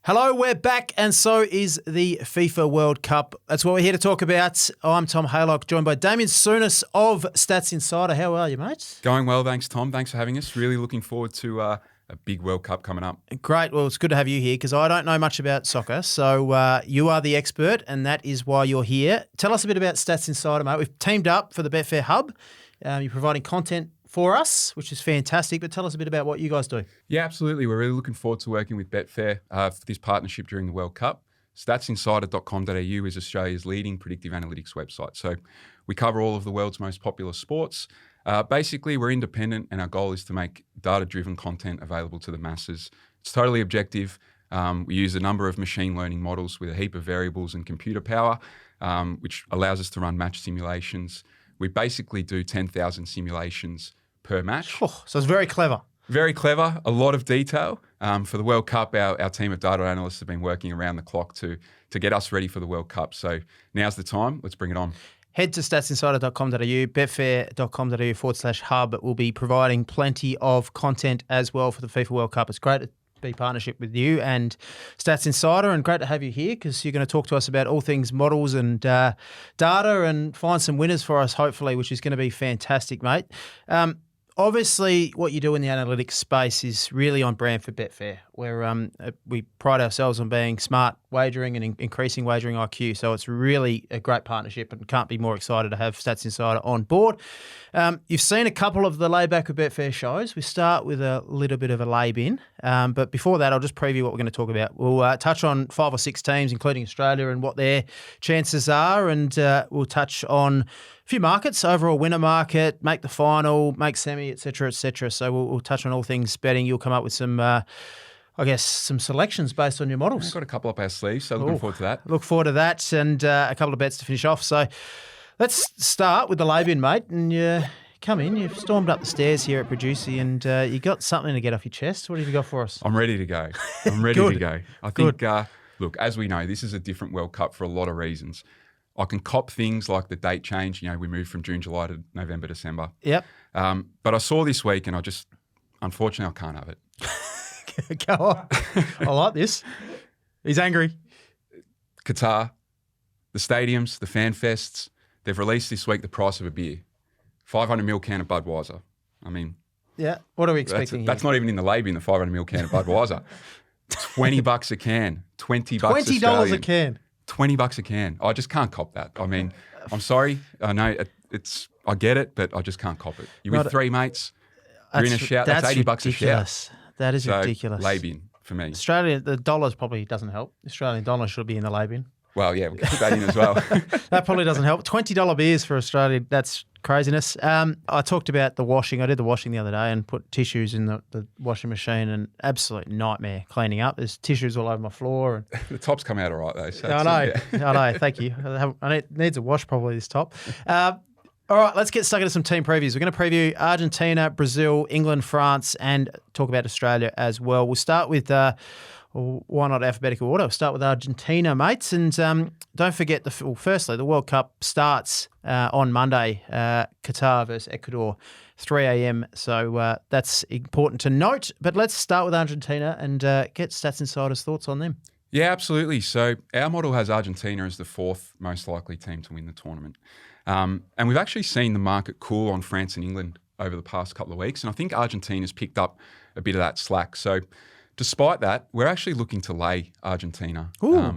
Hello, we're back, and so is the FIFA World Cup. That's what we're here to talk about. I'm Tom Haylock, joined by Damien Souness of Stats Insider. How are you, mate? Going well, thanks, Tom. Thanks for having us. Really looking forward to a big World Cup coming up. Great. Well, it's good to have you here because I don't know much about soccer, so you are the expert, and that is why you're here. Tell us a bit about Stats Insider, mate. We've teamed up for the Betfair Hub. You're providing content for us, which is fantastic, but tell us a bit about what you guys do. Yeah, absolutely. We're really looking forward to working with Betfair for this partnership during the World Cup. Statsinsider.com.au is Australia's leading predictive analytics website. So we cover all of the world's most popular sports. Basically, we're independent, and our goal is to make data-driven content available to the masses. It's totally objective. We use a number of machine learning models with a heap of variables and computer power, which allows us to run match simulations. We basically do 10,000 simulations per match. Oh, so it's very clever. Very clever, a lot of detail. For the World Cup, our team of data analysts have been working around the clock to get us ready for the World Cup. So now's the time. Let's bring it on. Head to statsinsider.com.au, betfair.com.au/hub. We'll be providing plenty of content as well for the FIFA World Cup. It's great to be partnership with you and Stats Insider, and great to have you here because you're going to talk to us about all things models and data and find some winners for us, hopefully, which is going to be fantastic, mate. Obviously, what you do in the analytics space is really on brand for Betfair, where we pride ourselves on being smart wagering and increasing wagering IQ. So it's really a great partnership, and can't be more excited to have Stats Insider on board. You've seen a couple of the Layback with Betfair shows. We start with a little bit of a lay-bin. But before that, I'll just preview what we're going to talk about. We'll touch on 5 or 6 teams, including Australia, and what their chances are. And we'll touch on a few markets, overall winner market, make the final, make semi, et cetera, et cetera. So we'll touch on all things betting. You'll come up with some, some selections based on your models. I've got a couple up our sleeves, so looking forward to that. Look forward to that, and a couple of bets to finish off. So let's start with the lay-bin, mate. And you come in, you've stormed up the stairs here at Producy, and you got something to get off your chest. What have you got for us? I'm ready to go. I'm ready to go. I think, look, as we know, this is a different World Cup for a lot of reasons. I can cop things like the date change. You know, we moved from June, July to November, December. Yep. But I saw this week, and unfortunately, I can't have it. Go on. I like this. He's angry. Qatar, the stadiums, the fan fests, they've released this week the price of a beer. 500 ml can of Budweiser. I mean... Yeah. What are we expecting here? That's not even in the label in the 500 ml can of Budweiser. $20 a can. $20 $20 a can. $20 a can. I just can't cop that. I mean, I'm sorry. I know I get it, but I just can't cop it. You're with 3 mates. You're in a shout. That's $80 a shout. That is ridiculous. Lay-bin for me. Australia, the dollars probably doesn't help. The Australian dollar should be in the lay-bin. Well, yeah, we can put that in as well. That probably doesn't help. $20 beers for Australia, that's craziness. I talked about the washing. I did the washing the other day and put tissues in the washing machine, and absolute nightmare cleaning up. There's tissues all over my floor. And the top's come out all right, though. So I know. I know. Thank you. It needs a wash probably, this top. All right, let's get stuck into some team previews. We're going to preview Argentina, Brazil, England, France, and talk about Australia as well. We'll start with, why not alphabetical order? We'll start with Argentina, mates. And don't forget, firstly, the World Cup starts on Monday, Qatar versus Ecuador, 3 a.m. So that's important to note. But let's start with Argentina and get Stats Insider's thoughts on them. Yeah, absolutely. So our model has Argentina as the 4th most likely team to win the tournament. And we've actually seen the market cool on France and England over the past couple of weeks. And I think Argentina's picked up a bit of that slack. So despite that, we're actually looking to lay Argentina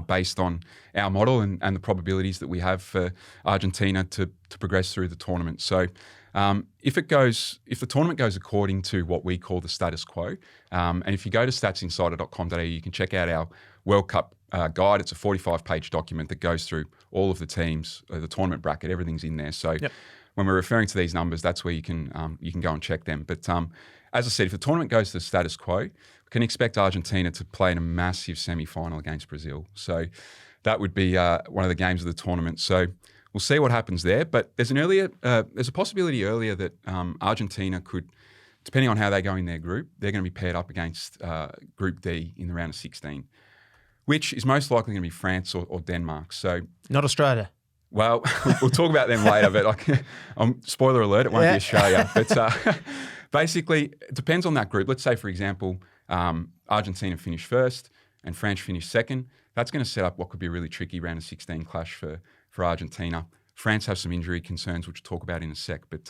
based on our model and the probabilities that we have for Argentina to progress through the tournament. So if the tournament goes according to what we call the status quo, and if you go to statsinsider.com.au, you can check out our World Cup guide. It's a 45-page document that goes through all of the teams, the tournament bracket, everything's in there. So when we're referring to these numbers, that's where you can go and check them. But as I said, if the tournament goes to the status quo, we can expect Argentina to play in a massive semi-final against Brazil. So that would be one of the games of the tournament. So we'll see what happens there. But there's a possibility earlier that Argentina could, depending on how they go in their group, they're going to be paired up against Group D in the round of 16, which is most likely going to be France or Denmark. So not Australia. Well, we'll talk about them later, but spoiler alert, it won't be Australia. But basically, it depends on that group. Let's say, for example, Argentina finish first and France finished second, that's going to set up what could be a really tricky round of 16 clash for Argentina. France have some injury concerns, which we'll talk about in a sec. But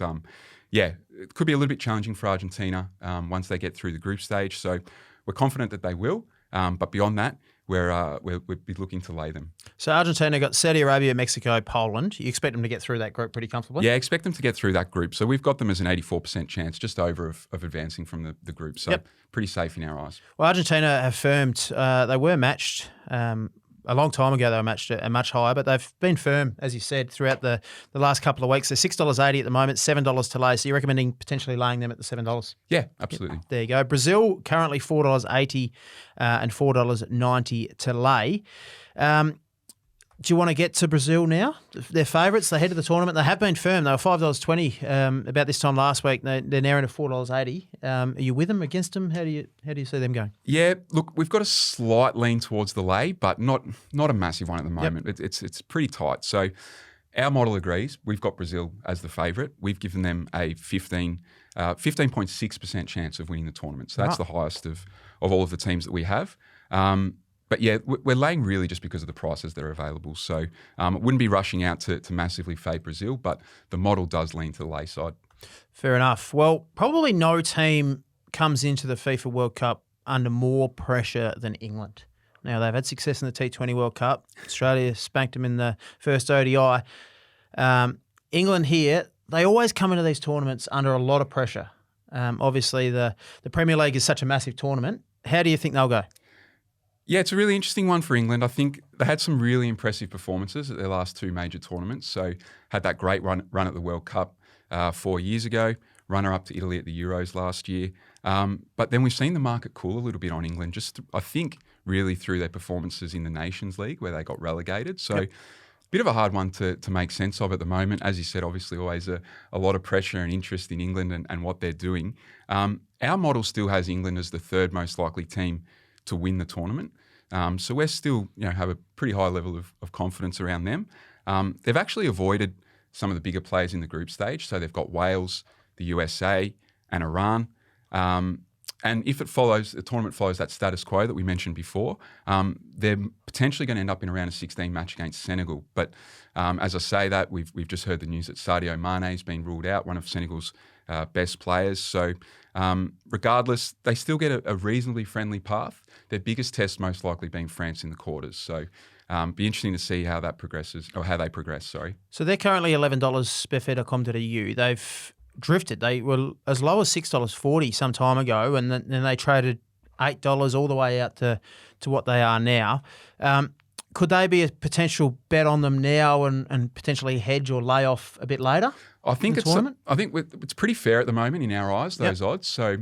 yeah, it could be a little bit challenging for Argentina once they get through the group stage. So we're confident that they will. But beyond that, we'd be looking to lay them. So Argentina got Saudi Arabia, Mexico, Poland. You expect them to get through that group pretty comfortably? Yeah, expect them to get through that group. So we've got them as an 84% chance, just over of advancing from the group. So pretty safe in our eyes. Well, Argentina have firmed. They were matched a long time ago. They were matched a much higher, but they've been firm, as you said, throughout the last couple of weeks. They're $6.80 at the moment, $7 to lay. So you're recommending potentially laying them at the $7? Yeah, absolutely. There you go. Brazil currently $4.80 and $4.90 to lay. Do you want to get to Brazil now? They're favourites. They head of the tournament. They have been firm. They were $5.20 about this time last week. They're now into $4.80. Are you with them, against them? How do you see them going? Yeah, look, we've got a slight lean towards the lay, but not a massive one at the moment. Yep. It's pretty tight. So our model agrees. We've got Brazil as the favourite. We've given them a 15.6% chance of winning the tournament. So that's the highest of all of the teams that we have. But yeah, we're laying really just because of the prices that are available. So it wouldn't be rushing out to massively fade Brazil, but the model does lean to the lay side. Fair enough. Well, probably no team comes into the FIFA World Cup under more pressure than England. Now, they've had success in the T20 World Cup. Australia spanked them in the first ODI. England here, they always come into these tournaments under a lot of pressure. Obviously, the Premier League is such a massive tournament. How do you think they'll go? Yeah, it's a really interesting one for England. I think they had some really impressive performances at their last two major tournaments. So had that great run at the World Cup 4 years ago, runner-up to Italy at the Euros last year. But then we've seen the market cool a little bit on England, just I think really through their performances in the Nations League where they got relegated. So bit of a hard one to make sense of at the moment. As you said, obviously always a lot of pressure and interest in England and what they're doing. Our model still has England as the third most likely team to win the tournament. So we're still, have a pretty high level of confidence around them. They've actually avoided some of the bigger players in the group stage. So they've got Wales, the USA, and Iran. And if the tournament follows that status quo that we mentioned before, they're potentially going to end up in a round of 16 match against Senegal. But as I say that, we've just heard the news that Sadio Mane has been ruled out, one of Senegal's best players. So regardless, they still get a reasonably friendly path. Their biggest test most likely being France in the quarters. So be interesting to see how that progresses, or how they progress, sorry. So they're currently $11, betfair.com.au. They've drifted. They were as low as $6.40 some time ago, and then they traded $8 all the way out to what they are now. Could they be a potential bet on them now and potentially hedge or lay off a bit later? I think it's pretty fair at the moment in our eyes, those odds. So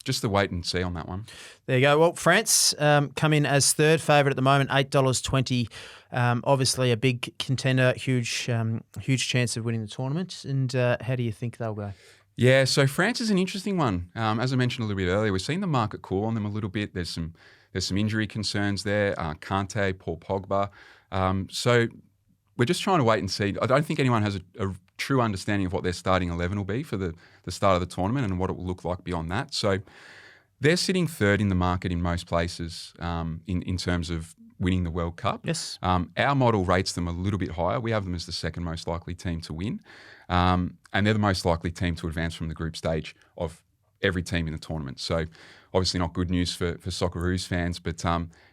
just to wait and see on that one. There you go. Well, France come in as third favourite at the moment, $8.20. Obviously a big contender, huge chance of winning the tournament. And how do you think they'll go? Yeah, so France is an interesting one. As I mentioned a little bit earlier, we've seen the market cool on them a little bit. There's some injury concerns there. Kante, Paul Pogba. So we're just trying to wait and see. I don't think anyone has a true understanding of what their starting 11 will be for the start of the tournament and what it will look like beyond that. So they're sitting third in the market in most places in terms of winning the World Cup. Yes. Our model rates them a little bit higher. We have them as the second most likely team to win. And they're the most likely team to advance from the group stage of every team in the tournament. So obviously not good news for Socceroos fans, but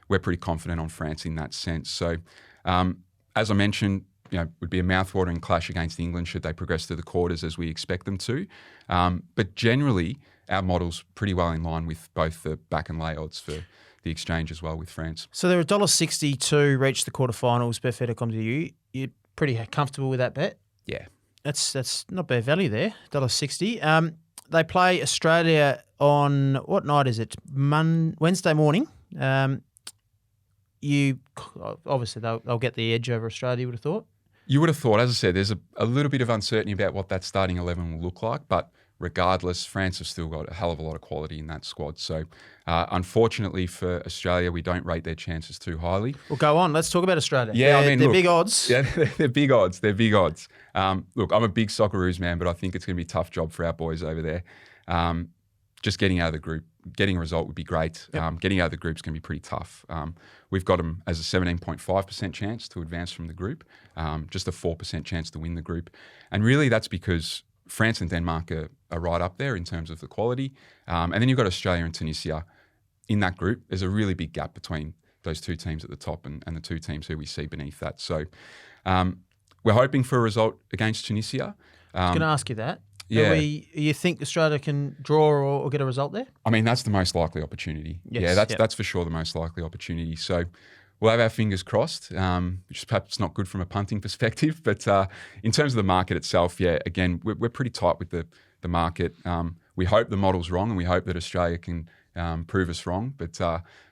we're pretty confident on France in that sense. So as I mentioned, would be a mouthwatering clash against England should they progress to the quarters as we expect them to. But generally, our model's pretty well in line with both the back and lay odds for the exchange as well with France. So they're $1.60 to reach the quarterfinals. Betfair.com.au. You're pretty comfortable with that bet? Yeah. That's not bad value there, $1.60. They play Australia on, what night is it? Wednesday morning. Obviously they'll get the edge over Australia, you would have thought. You would have thought. As I said, there's a little bit of uncertainty about what that starting 11 will look like, but regardless, France have still got a hell of a lot of quality in that squad. So unfortunately for Australia, we don't rate their chances too highly. Well, go on. Let's talk about Australia. Yeah, they're big odds. Yeah, they're big odds. They're big odds. Look, I'm a big Socceroos man, but I think it's going to be a tough job for our boys over there. Just getting out of the group getting a result would be great. Yep. Getting out of the groups can be pretty tough. We've got them as a 17.5% chance to advance from the group, just a 4% chance to win the group. And really that's because France and Denmark are right up there in terms of the quality. And then you've got Australia and Tunisia in that group. There's a really big gap between those two teams at the top and the two teams who we see beneath that. So we're hoping for a result against Tunisia. I was going to ask you that. Yeah. You think Australia can draw or get a result there? I mean, that's the most likely opportunity. Yes, Yeah, that's for sure the most likely opportunity. So we'll have our fingers crossed, which is perhaps not good from a punting perspective. But in terms of the market itself, yeah, again, we're pretty tight with the market. We hope the model's wrong and we hope that Australia can prove us wrong. But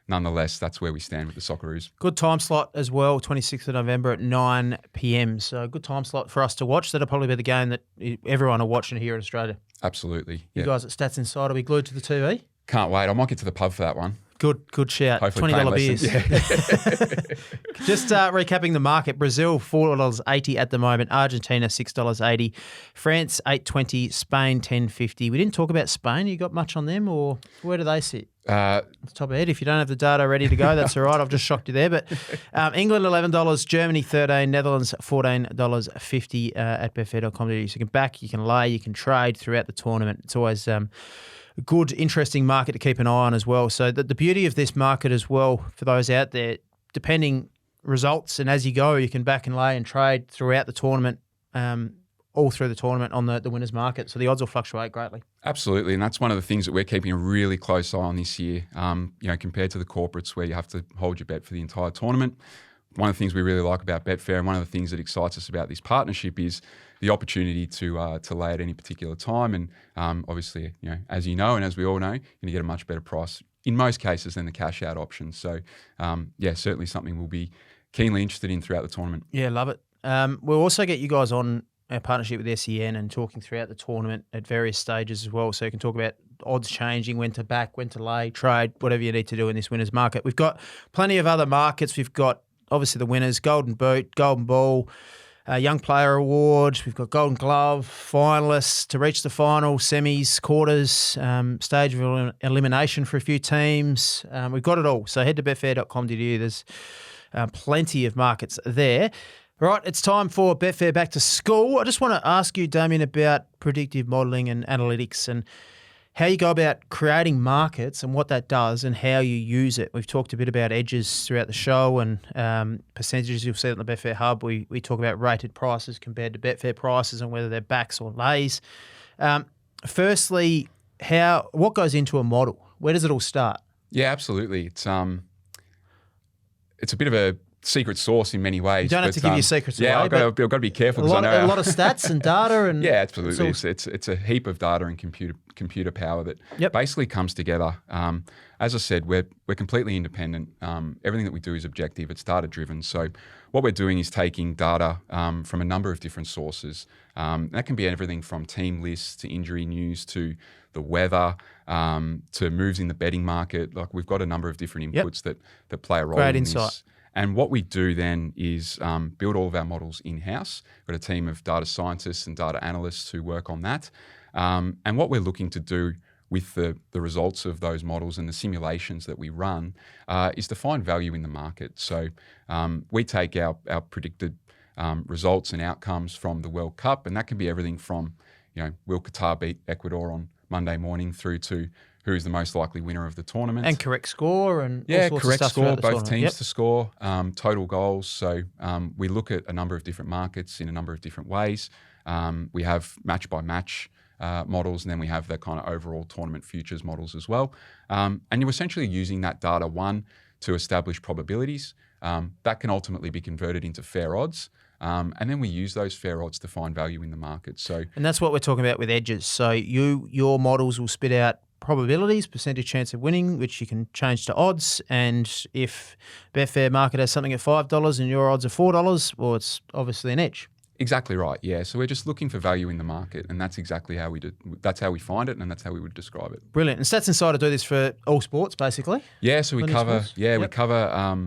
nonetheless, that's where we stand with the Socceroos. Good time slot as well, 26th of November at 9 p.m. So a good time slot for us to watch. That'll probably be the game that everyone will watch here in Australia. Absolutely. You guys at Stats Inside will be glued to the TV. Can't wait. I might get to the pub for that one. Good shout. Hopefully $20 beers. Yeah. Just recapping the market. Brazil, $4.80 at the moment. Argentina, $6.80. France, $8.20. Spain, $10.50. We didn't talk about Spain. You got much on them, or where do they sit? Off the top of your head. If you don't have the data ready to go, that's all right. I've just shocked you there. But England, $11. Germany, $13. Netherlands, $14.50 at betfair.com. So you can back, you can lay, you can trade throughout the tournament. It's always a good, interesting market to keep an eye on as well. So the beauty of this market as well, for those out there, depending results and as you go, you can back and lay and trade throughout the tournament, all through the tournament on the winners market. So the odds will fluctuate greatly. Absolutely, and that's one of the things that we're keeping a really close eye on this year. Compared to the corporates where you have to hold your bet for the entire tournament. One of the things we really like about Betfair and one of the things that excites us about this partnership is the opportunity to lay at any particular time. And obviously, as you know, and as we all know, you're going to get a much better price in most cases than the cash out option. So, certainly something we'll be keenly interested in throughout the tournament. Yeah, love it. We'll also get you guys on our partnership with SEN and talking throughout the tournament at various stages as well. So you can talk about odds changing, when to back, when to lay, trade, whatever you need to do in this winners market. We've got plenty of other markets. We've got obviously the winners, Golden Boot, Golden Ball, Young Player Award. We've got Golden Glove, finalists to reach the final, semis, quarters, stage of elimination for a few teams. We've got it all. So head to betfair.com.au. There's plenty of markets there. All right, it's time for Betfair Back to School. I just want to ask you, Damien, about predictive modelling and analytics and how you go about creating markets and what that does and how you use it. We've talked a bit about edges throughout the show and percentages. You'll see it on the Betfair Hub. We talk about rated prices compared to Betfair prices and whether they're backs or lays. Firstly, what goes into a model? Where does it all start? Yeah, absolutely. It's a bit of a secret sauce in many ways. You don't have to give your secrets away. Yeah, I've got to be careful because I know a lot of stats and data and yeah, absolutely. It's a heap of data and computer power that basically comes together. As I said, we're completely independent. Everything that we do is objective. It's data driven. So what we're doing is taking data from a number of different sources. That can be everything from team lists to injury news to the weather to moves in the betting market. Like we've got a number of different inputs that play a role. Great in insight. This. And what we do then is build all of our models in-house. We've got a team of data scientists and data analysts who work on that. And what we're looking to do with the results of those models and the simulations that we run is to find value in the market. So we take our predicted results and outcomes from the World Cup, and that can be everything from, will Qatar beat Ecuador on Monday morning through to who is the most likely winner of the tournament. And correct score and all sorts correct of stuff score, the both teams yep. to score, total goals. So we look at a number of different markets in a number of different ways. We have match-by-match models, and then we have the kind of overall tournament futures models as well. And you're essentially using that data, one, to establish probabilities. That can ultimately be converted into fair odds. And then we use those fair odds to find value in the market. And that's what we're talking about with edges. So your models will spit out probabilities, percentage chance of winning, which you can change to odds. And if Betfair market has something at $5 and your odds are $4, well, it's obviously an edge. Exactly right. Yeah. So we're just looking for value in the market, and that's exactly how we do. That's how we find it, and that's how we would describe it. Brilliant. And Stats Insider do this for all sports, basically. Yeah. So we cover. Sports? Yeah, we cover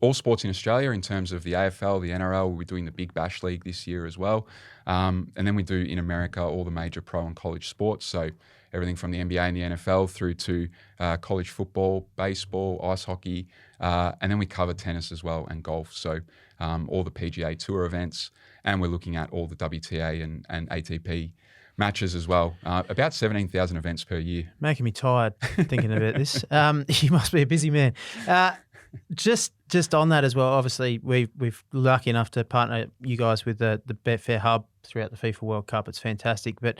all sports in Australia in terms of the AFL, the NRL. We're doing the Big Bash League this year as well, and then we do in America all the major pro and college sports. So everything from the NBA and the NFL through to college football, baseball, ice hockey, and then we cover tennis as well and golf. So all the PGA Tour events, and we're looking at all the WTA and ATP matches as well. About 17,000 events per year. Making me tired thinking about this. You must be a busy man. Just on that as well, obviously we've lucky enough to partner you guys with the Betfair hub throughout the FIFA World Cup. It's fantastic, but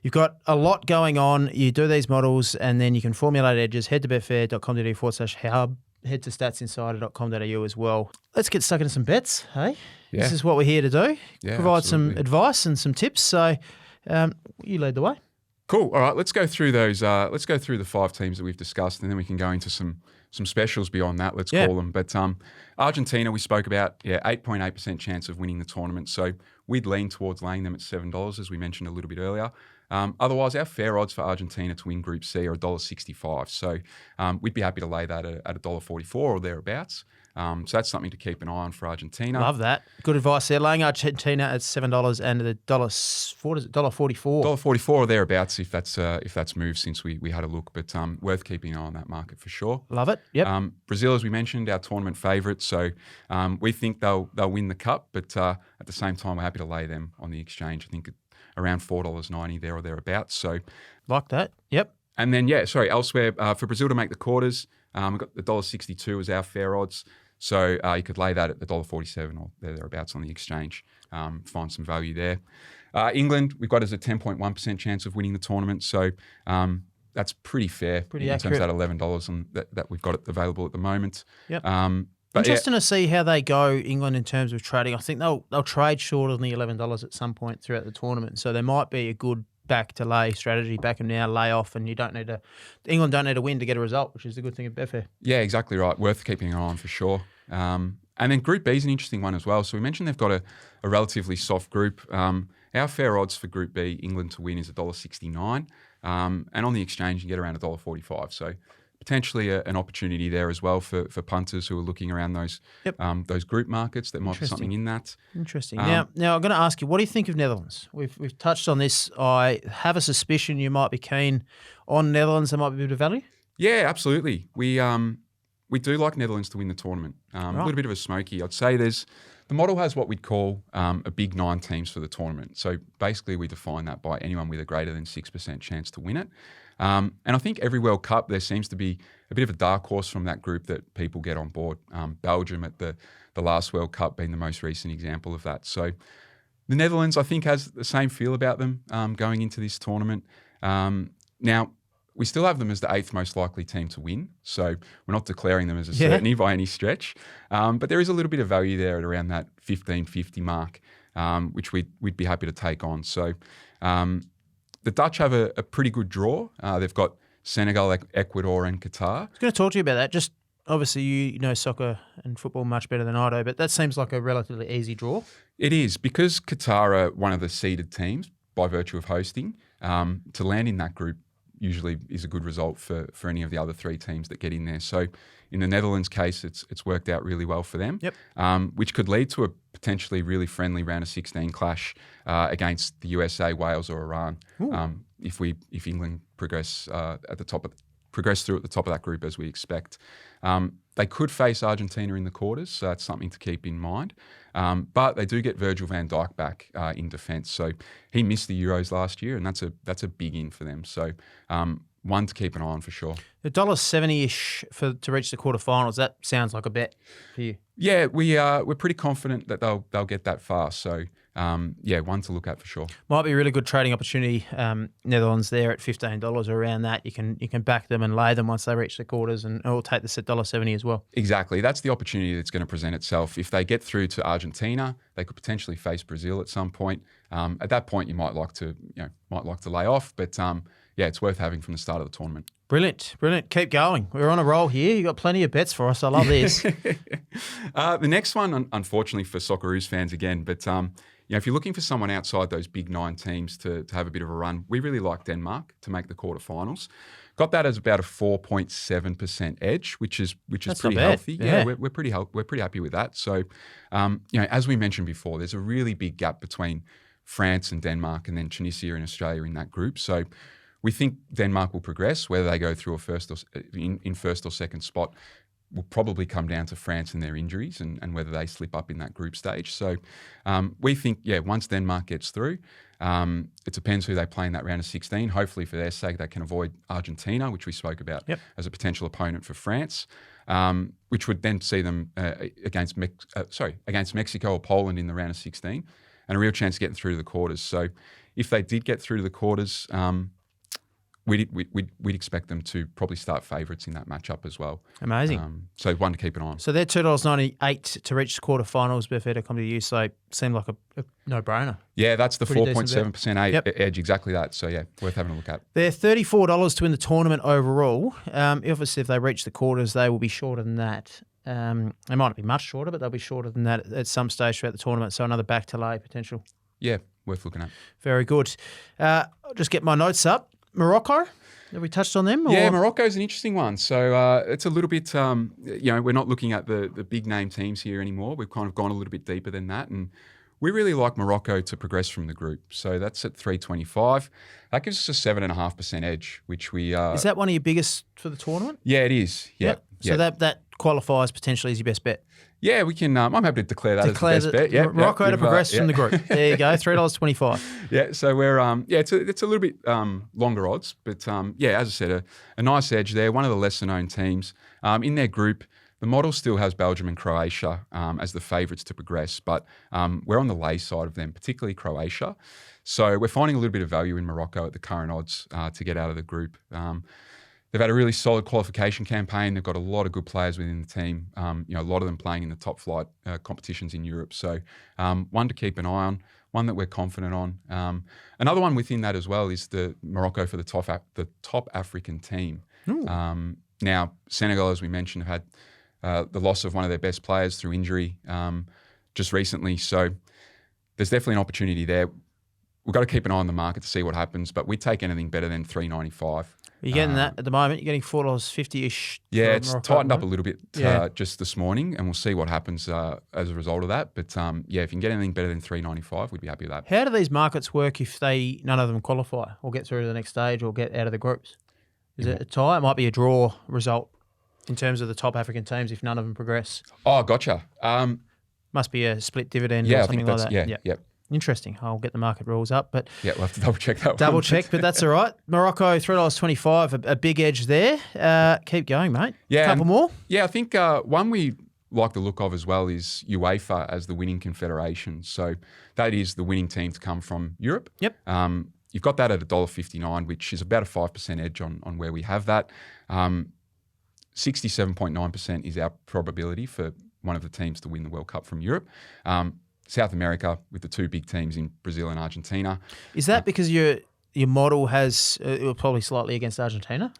you've got a lot going on. You do these models and then you can formulate edges. Head to betfair.com.au/hub. Head to statsinsider.com.au as well. Let's get stuck into some bets, hey? Yeah. This is what we're here to do. Yeah, provide absolutely. some advice and some tips. So you lead the way. Cool. All right, let's go through those. Let's go through the 5 teams that we've discussed, and then we can go into some specials beyond that. Let's call them. But Argentina, we spoke about. 8.8% chance of winning the tournament. So we'd lean towards laying them at $7, as we mentioned a little bit earlier. Otherwise, our fair odds for Argentina to win Group C are $1.65. So we'd be happy to lay that at $1.44 or thereabouts. So that's something to keep an eye on for Argentina. Love that. Good advice there. Laying Argentina at $7 and the $1.44. $1.44 or thereabouts if that's moved since we had a look. But worth keeping an eye on that market for sure. Love it. Yep. Brazil, as we mentioned, our tournament favourite. So we think they'll win the cup, but at the same time, we're happy to lay them on the exchange. I think around $4.90 there or thereabouts. So like that. Yep. And then elsewhere for Brazil to make the quarters, we've got the $1.62 as our fair odds. So you could lay that at the $1.47 or thereabouts on the exchange. Find some value there. England, we've got as a 10.1% chance of winning the tournament. So that's pretty fair Pretty in accurate. terms of that $11 and that we've got it available at the moment. Yep. But Interesting to see how they go, England, in terms of trading. I think they'll trade short on the $11 at some point throughout the tournament. So there might be a good back to lay strategy, back them now, lay off, and England don't need to win to get a result, which is the good thing of Betfair. Yeah, exactly right. Worth keeping an eye on for sure. And then Group B is an interesting one as well. So we mentioned they've got a relatively soft group. Our fair odds for Group B, England to win, is $1.69. And on the exchange, you get around $1.45. So potentially an opportunity there as well for punters who are looking around those group markets. There might be something in that. Interesting. Now I'm going to ask you, what do you think of Netherlands? We've touched on this. I have a suspicion you might be keen on Netherlands. There might be a bit of value. Yeah, absolutely. We do like Netherlands to win the tournament. A little bit of a smoky. I'd say the model has what we'd call a big 9 teams for the tournament. So basically we define that by anyone with a greater than 6% chance to win it. And I think every World Cup there seems to be a bit of a dark horse from that group that people get on board. Belgium at the last World Cup being the most recent example of that. So the Netherlands, I think, has the same feel about them going into this tournament. Now, we still have them as the 8th most likely team to win. So we're not declaring them as a certainty by any stretch. But there is a little bit of value there at around that 15.50 mark, which we'd be happy to take on. So the Dutch have a pretty good draw. They've got Senegal, Ecuador, and Qatar. I was going to talk to you about that. Just obviously you know soccer and football much better than I do, but that seems like a relatively easy draw. It is, because Qatar are one of the seeded teams by virtue of hosting. To land in that group usually is a good result for any of the other 3 teams that get in there. So in the Netherlands case, it's worked out really well for them, which could lead to a potentially really friendly round of 16 clash against the USA, Wales, or Iran. If England progress through at the top of that group as we expect. They could face Argentina in the quarters, so that's something to keep in mind. But they do get Virgil van Dijk back in defence. So he missed the Euros last year, and that's a big in for them. So one to keep an eye on for sure. $1.70-ish to reach the quarterfinals. That sounds like a bet for you. Yeah, we're pretty confident that they'll get that far. So one to look at for sure. Might be a really good trading opportunity. Netherlands there at $15 or around that. You can back them and lay them once they reach the quarters, and it'll take this at $1.70 as well. Exactly, that's the opportunity that's going to present itself. If they get through to Argentina, they could potentially face Brazil at some point. At that point, you might like to lay off, but it's worth having from the start of the tournament. Brilliant. Keep going. We're on a roll here. You've got plenty of bets for us. I love this. The next one, unfortunately for Socceroos fans again, but if you're looking for someone outside those big 9 teams to have a bit of a run, we really like Denmark to make the quarterfinals. Got that as about a 4.7% edge, which is pretty healthy. Yeah, we're pretty happy with that. So, as we mentioned before, there's a really big gap between France and Denmark, and then Tunisia and Australia in that group. So we think Denmark will progress. Whether they go through a first or in first or second spot will probably come down to France and their injuries and whether they slip up in that group stage. So we think, once Denmark gets through, it depends who they play in that round of 16. Hopefully, for their sake, they can avoid Argentina, which we spoke about as a potential opponent for France, which would then see them against Mexico or Poland in the round of 16, and a real chance of getting through to the quarters. So if they did get through to the quarters, we'd expect them to probably start favourites in that matchup as well. Amazing. So one to keep an eye on. So they're $2.98 to reach the quarterfinals. Betfair.com.au, so seemed like a no-brainer. Yeah, that's the Pretty 4.7% edge, exactly that. So worth having a look at. They're $34 to win the tournament overall. Obviously, if they reach the quarters, they will be shorter than that. They might not be much shorter, but they'll be shorter than that at some stage throughout the tournament. So another back to lay potential. Yeah, worth looking at. Very good. I'll just get my notes up. Morocco, have we touched on them? Or? Yeah, Morocco's an interesting one. So it's a little bit, we're not looking at the big name teams here anymore. We've kind of gone a little bit deeper than that. And we really like Morocco to progress from the group. So that's at 325. That gives us a 7.5% edge, which we... Is that one of your biggest for the tournament? Yeah, it is. Yeah. So that qualifies potentially as your best bet. Yeah, we can. I'm happy to declare that as the best bet. Yeah, Morocco to progress from the group. There you go, $3.25. Yeah, so we're it's a little bit longer odds, but as I said, a nice edge there. One of the lesser known teams in their group. The model still has Belgium and Croatia as the favourites to progress, but we're on the lay side of them, particularly Croatia. So we're finding a little bit of value in Morocco at the current odds to get out of the group. They've had a really solid qualification campaign. They've got a lot of good players within the team. A lot of them playing in the top flight competitions in Europe. So one to keep an eye on, one that we're confident on. Another one within that as well is the Morocco for the top African team. Now, Senegal, as we mentioned, have had the loss of one of their best players through injury just recently. So there's definitely an opportunity there. We've got to keep an eye on the market to see what happens, but we take anything better than $3.95. You're getting that at the moment. You're getting $4.50-ish. Yeah, it's tightened up a little bit just this morning, and we'll see what happens as a result of that. But if you can get anything better than $3.95, we'd be happy with that. How do these markets work if none of them qualify or get through to the next stage or get out of the groups? Is it a tie? It might be a draw result in terms of the top African teams if none of them progress. Oh, gotcha. Must be a split dividend or something like that. Yeah. Interesting. I'll get the market rules up, but we'll have to double check that. Double check, but that's all right. Morocco $3.25, a big edge there. Keep going, mate. Yeah, couple more. Yeah, I think one we like the look of as well is UEFA as the winning confederation. So that is the winning team to come from Europe. Yep. You've got that at $1.59, which is about a 5% edge on where we have that. 67.9% is our probability for one of the teams to win the World Cup from Europe. South America with the two big teams in Brazil and Argentina. Is that because your model has probably slightly against Argentina?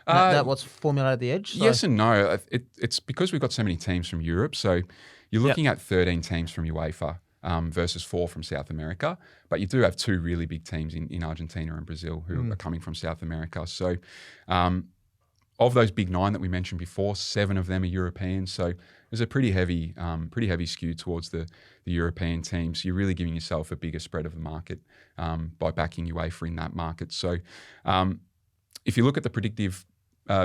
That what's formulated the edge? So. Yes and no. It's because we've got so many teams from Europe. So you're looking at 13 teams from UEFA versus 4 from South America. But you do have 2 really big teams in Argentina and Brazil who are coming from South America. So of those big 9 that we mentioned before, 7 of them are European. So there's a pretty heavy skew towards the European teams. You're really giving yourself a bigger spread of the market by backing UEFA in that market. So if you look at the predictive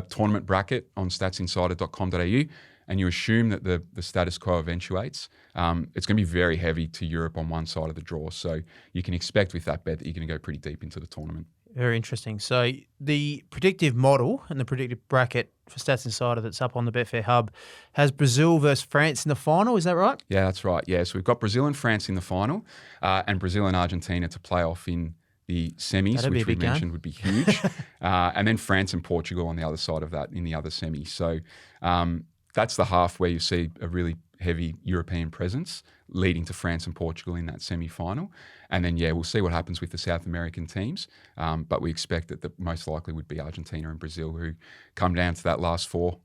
tournament bracket on statsinsider.com.au and you assume that the status quo eventuates, it's going to be very heavy to Europe on one side of the draw. So you can expect with that bet that you're going to go pretty deep into the tournament. Very interesting. So the predictive model and the predictive bracket for Stats Insider that's up on the Betfair Hub has Brazil versus France in the final. Is that right? Yeah, that's right. Yeah, so we've got Brazil and France in the final and Brazil and Argentina to play off in the semis, which we mentioned would be huge. And then France and Portugal on the other side of that in the other semi. So that's the half where you see a really heavy European presence leading to France and Portugal in that semi-final. And then, we'll see what happens with the South American teams. But we expect that the most likely would be Argentina and Brazil who come down to that last 4.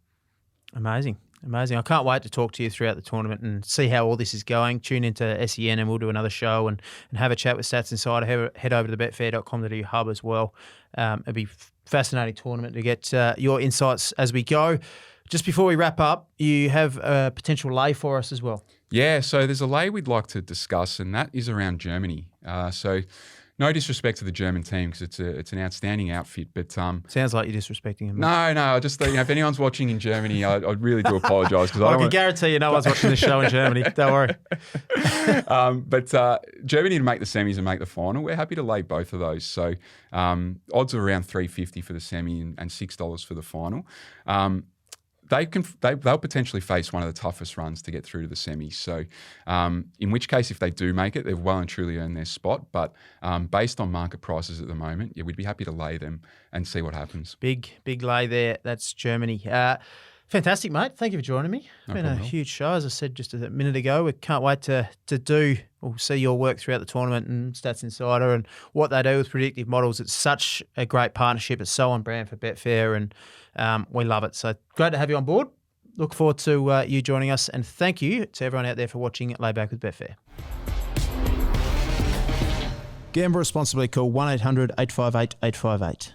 Amazing. I can't wait to talk to you throughout the tournament and see how all this is going. Tune into SEN and we'll do another show and have a chat with Stats Insider. Head over to the betfair.com.au hub as well. It'll be a fascinating tournament to get your insights as we go. Just before we wrap up, you have a potential lay for us as well. Yeah, so there's a lay we'd like to discuss, and that is around Germany. So No disrespect to the German team because it's an outstanding outfit, but Sounds like you're disrespecting him. no, I just think if anyone's watching in Germany, I really do apologise because I can guarantee you no one's watching this show in Germany. Don't worry. But Germany to make the semis and make the final, we're happy to lay both of those. So odds are around $3.50 for the semi and $6 for the final. They'll potentially face one of the toughest runs to get through to the semis. So in which case, if they do make it, they've well and truly earned their spot. But based on market prices at the moment, we'd be happy to lay them and see what happens. Big lay there. That's Germany. Fantastic, mate. Thank you for joining me. It's been a huge show, as I said just a minute ago. We can't wait to do or see your work throughout the tournament and Stats Insider and what they do with predictive models. It's such a great partnership. It's so on brand for Betfair, and we love it. So great to have you on board. Look forward to you joining us, and thank you to everyone out there for watching Layback with Betfair. Gamble responsibly. Call 1-800-858-858.